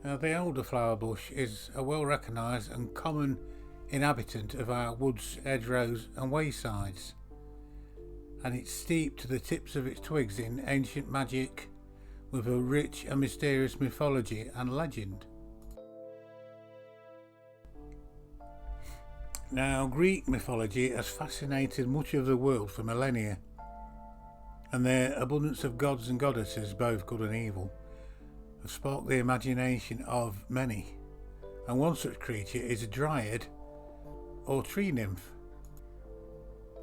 The elderflower bush is a well recognised and common inhabitant of our woods, hedgerows and waysides, and it's steeped to the tips of its twigs in ancient magic with a rich and mysterious mythology and legend. Now, Greek mythology has fascinated much of the world for millennia, and their abundance of gods and goddesses, both good and evil, have sparked the imagination of many, and one such creature is a dryad or tree nymph.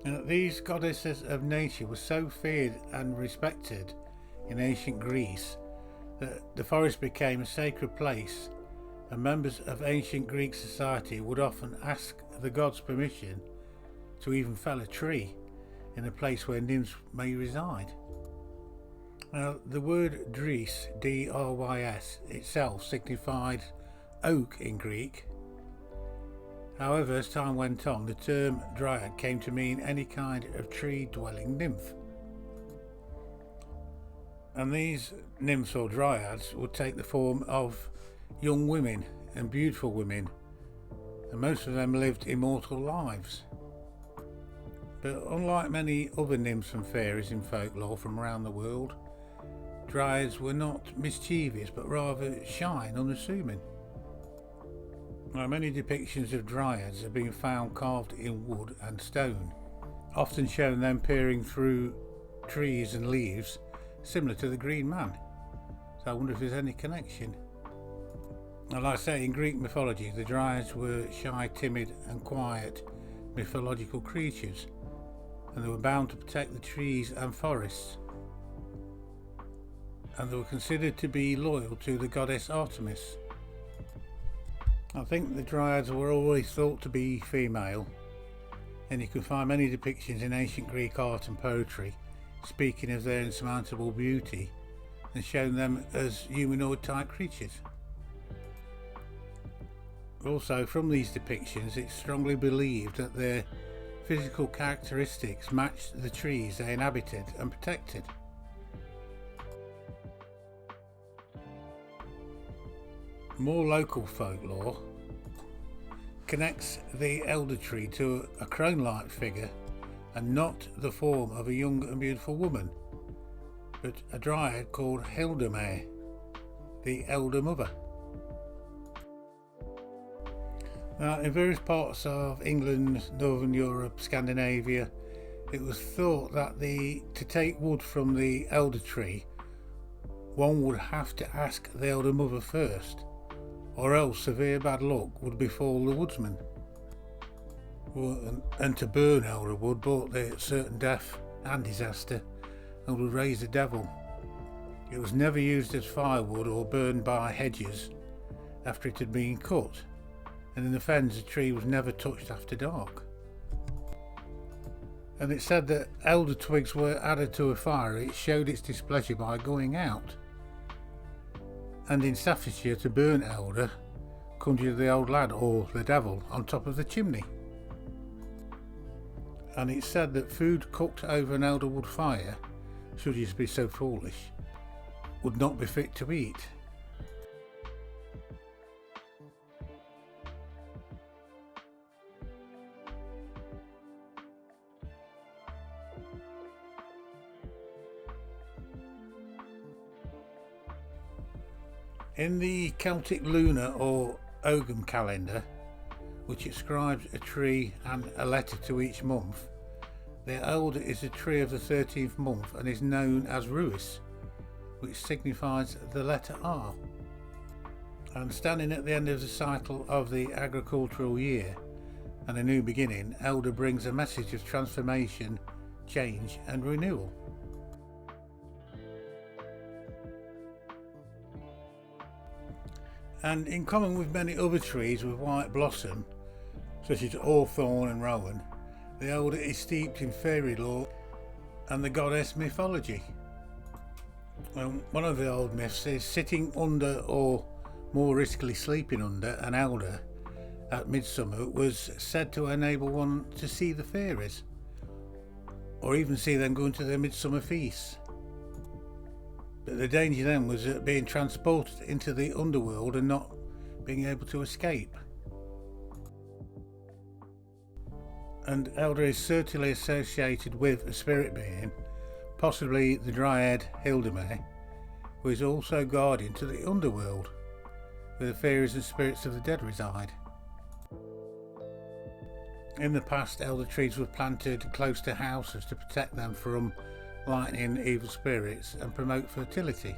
Now, these goddesses of nature were so feared and respected in ancient Greece that the forest became a sacred place, and members of ancient Greek society would often ask the gods permission to even fell a tree in a place where nymphs may reside. Now, the word drys, D-R-Y-S, itself signified oak in Greek. However, as time went on, the term dryad came to mean any kind of tree-dwelling nymph. And these nymphs or dryads would take the form of young women and beautiful women, and most of them lived immortal lives. But unlike many other nymphs and fairies in folklore from around the world, dryads were not mischievous but rather shy and unassuming. Now, many depictions of dryads have been found carved in wood and stone, often showing them peering through trees and leaves, similar to the Green Man. So I wonder if there's any connection. And like I say, in Greek mythology, the dryads were shy, timid and quiet mythological creatures, and they were bound to protect the trees and forests, and they were considered to be loyal to the goddess Artemis. I think the dryads were always thought to be female, and you can find many depictions in ancient Greek art and poetry speaking of their insurmountable beauty and showing them as humanoid type creatures. Also, from these depictions, it's strongly believed that their physical characteristics matched the trees they inhabited and protected. More local folklore connects the elder tree to a crone-like figure and not the form of a young and beautiful woman, but a dryad called Heldermare, the elder mother. Now, in various parts of England, Northern Europe, Scandinavia, it was thought that to take wood from the elder tree, one would have to ask the elder mother first, or else severe bad luck would befall the woodsman. And to burn elder wood brought the certain death and disaster, and would raise the devil. It was never used as firewood or burned by hedges after it had been cut, and in the fens the tree was never touched after dark. And it's said that elder twigs were added to a fire, it showed its displeasure by going out. And in Staffordshire, to burn elder conjured the old lad or the devil on top of the chimney. And it's said that food cooked over an elder wood fire, should you be so foolish, would not be fit to eat. In the Celtic lunar or Ogham calendar, which ascribes a tree and a letter to each month, the elder is a tree of the 13th month and is known as Ruis, which signifies the letter R. And standing at the end of the cycle of the agricultural year and a new beginning, elder brings a message of transformation, change and renewal. And in common with many other trees with white blossom, such as hawthorn and rowan, the elder is steeped in fairy lore and the goddess mythology. One of the old myths is sitting under, or more riskily sleeping under, an elder at midsummer was said to enable one to see the fairies, or even see them going to their midsummer feasts. But the danger then was being transported into the underworld and not being able to escape. And Elder is certainly associated with a spirit being, possibly the dryad Hildemay, who is also guardian to the underworld, where the fairies and spirits of the dead reside. In the past, elder trees were planted close to houses to protect them from lightning, evil spirits and promote fertility.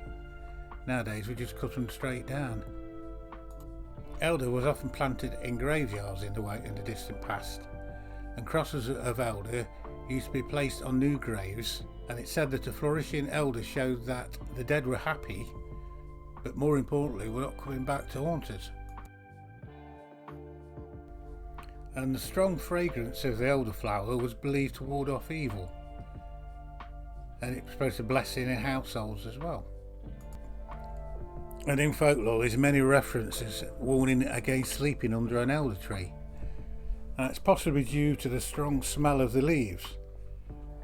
Nowadays we just cut them straight down. Elder was often planted in graveyards in the distant past, and crosses of elder used to be placed on new graves, and it's said that a flourishing elder showed that the dead were happy, but more importantly were not coming back to haunt us. And the strong fragrance of the elderflower was believed to ward off evil, and it was supposed to bless in households as well. And in folklore there's many references warning against sleeping under an elder tree, and it's possibly due to the strong smell of the leaves,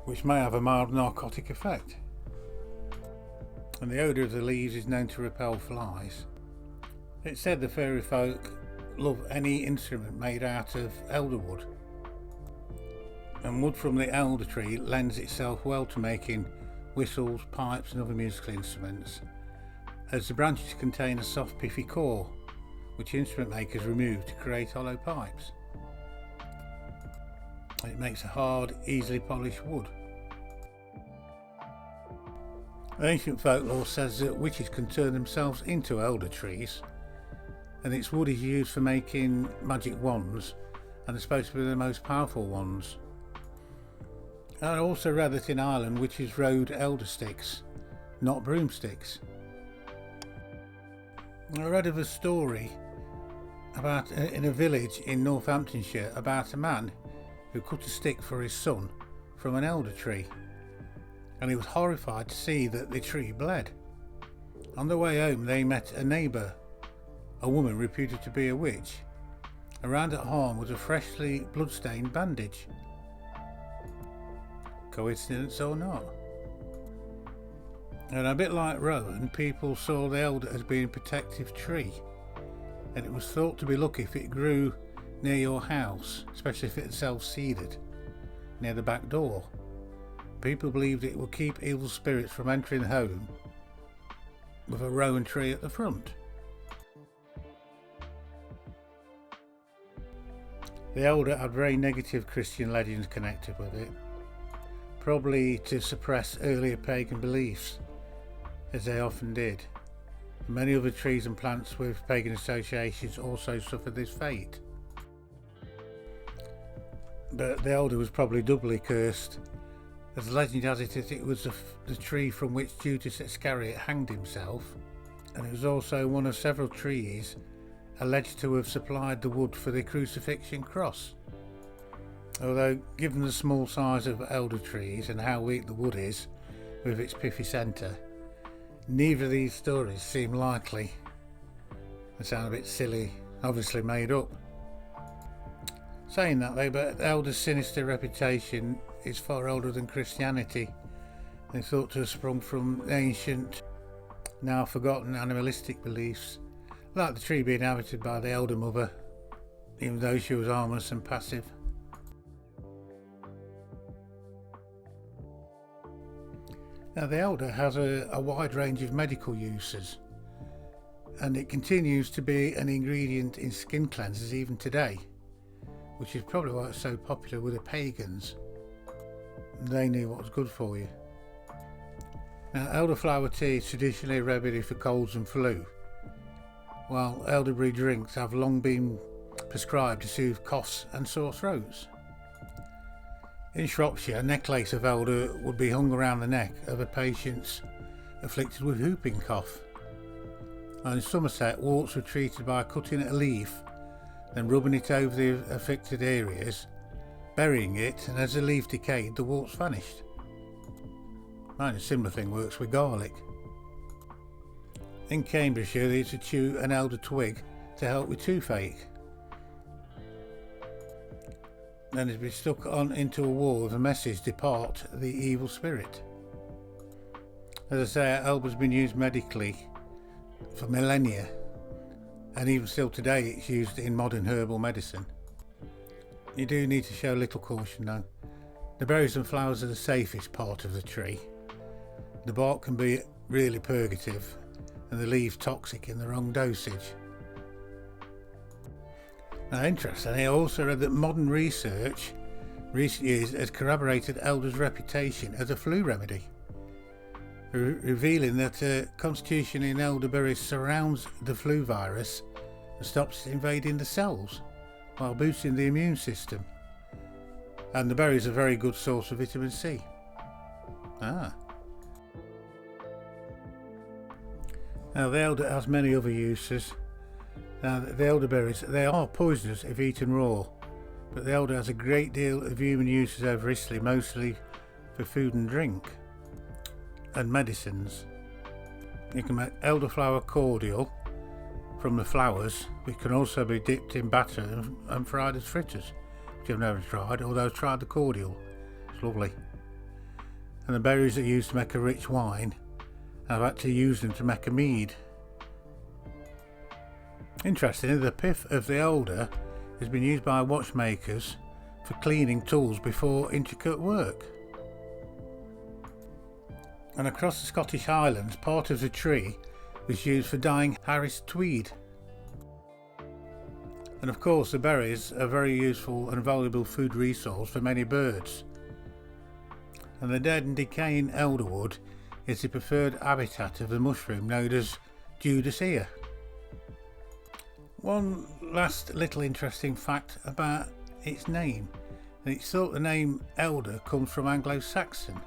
which may have a mild narcotic effect. And the odour of the leaves is known to repel flies. It's said the fairy folk love any instrument made out of elder wood, and wood from the elder tree lends itself well to making whistles, pipes and other musical instruments, as the branches contain a soft piffy core which instrument makers remove to create hollow pipes. It makes a hard, easily polished wood. Ancient folklore says that witches can turn themselves into elder trees, and its wood is used for making magic wands, and are supposed to be the most powerful ones. I also read that in Ireland witches rode elder sticks, not broomsticks. I read of a story about in a village in Northamptonshire about a man who cut a stick for his son from an elder tree, and he was horrified to see that the tree bled. On the way home they met a neighbour, a woman reputed to be a witch. Around her arm was a freshly blood-stained bandage. Coincidence or not? And a bit like Rowan, people saw the elder as being a protective tree, and it was thought to be lucky if it grew near your house, especially if it self-seeded near the back door. People believed it would keep evil spirits from entering the home with a rowan tree at the front. The elder had very negative Christian legends connected with it, probably to suppress earlier pagan beliefs, as they often did. Many other trees and plants with pagan associations also suffered this fate. But the elder was probably doubly cursed, as legend has it that it was the tree from which Judas Iscariot hanged himself, and it was also one of several trees alleged to have supplied the wood for the crucifixion cross. Although, given the small size of elder trees and how weak the wood is with its piffy centre, neither of these stories seem likely. They sound a bit silly, obviously made up. Saying that though, but elder's sinister reputation is far older than Christianity. They're thought to have sprung from ancient, now forgotten animalistic beliefs, like the tree being inhabited by the elder mother, even though she was harmless and passive. Now the elder has a wide range of medical uses, and it continues to be an ingredient in skin cleansers even today, which is probably why it's so popular with the pagans. They knew what was good for you. Now elderflower tea is traditionally a remedy for colds and flu, while elderberry drinks have long been prescribed to soothe coughs and sore throats. In Shropshire, a necklace of elder would be hung around the neck of a patient afflicted with whooping cough. And in Somerset, warts were treated by cutting a leaf, then rubbing it over the affected areas, burying it, and as the leaf decayed, the warts vanished. A similar thing works with garlic. In Cambridgeshire, they used to chew an elder twig to help with toothache. Then it'd be stuck on into a wall with a message, "Depart the evil spirit." As I say, elder's been used medically for millennia, and even still today it's used in modern herbal medicine. You do need to show little caution though. The berries and flowers are the safest part of the tree. The bark can be really purgative and the leaves toxic in the wrong dosage. Now interestingly, I also read that modern research recent years has corroborated elder's reputation as a flu remedy, revealing that constitution in elderberries surrounds the flu virus and stops it invading the cells while boosting the immune system. And the berries are a very good source of vitamin C. Now the elder has many other uses. Now the elderberries, they are poisonous if eaten raw, but the elder has a great deal of human uses over history, mostly for food and drink and medicines. You can make elderflower cordial from the flowers, which can also be dipped in batter and fried as fritters, which I've never tried, although I've tried the cordial. It's lovely. And the berries are used to make a rich wine. I've actually used them to make a mead. Interestingly, the pith of the elder has been used by watchmakers for cleaning tools before intricate work. And across the Scottish Highlands, part of the tree was used for dyeing Harris tweed. And of course, the berries are a very useful and valuable food resource for many birds. And the dead and decaying elderwood is the preferred habitat of the mushroom known as Judas ear. One last little interesting fact about its name. It's thought the name elder comes from Anglo-Saxon,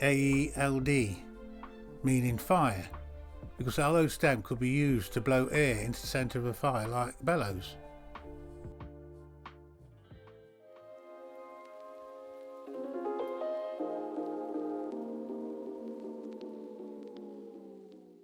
AELD, meaning fire, because the hollow stem could be used to blow air into the centre of a fire like bellows.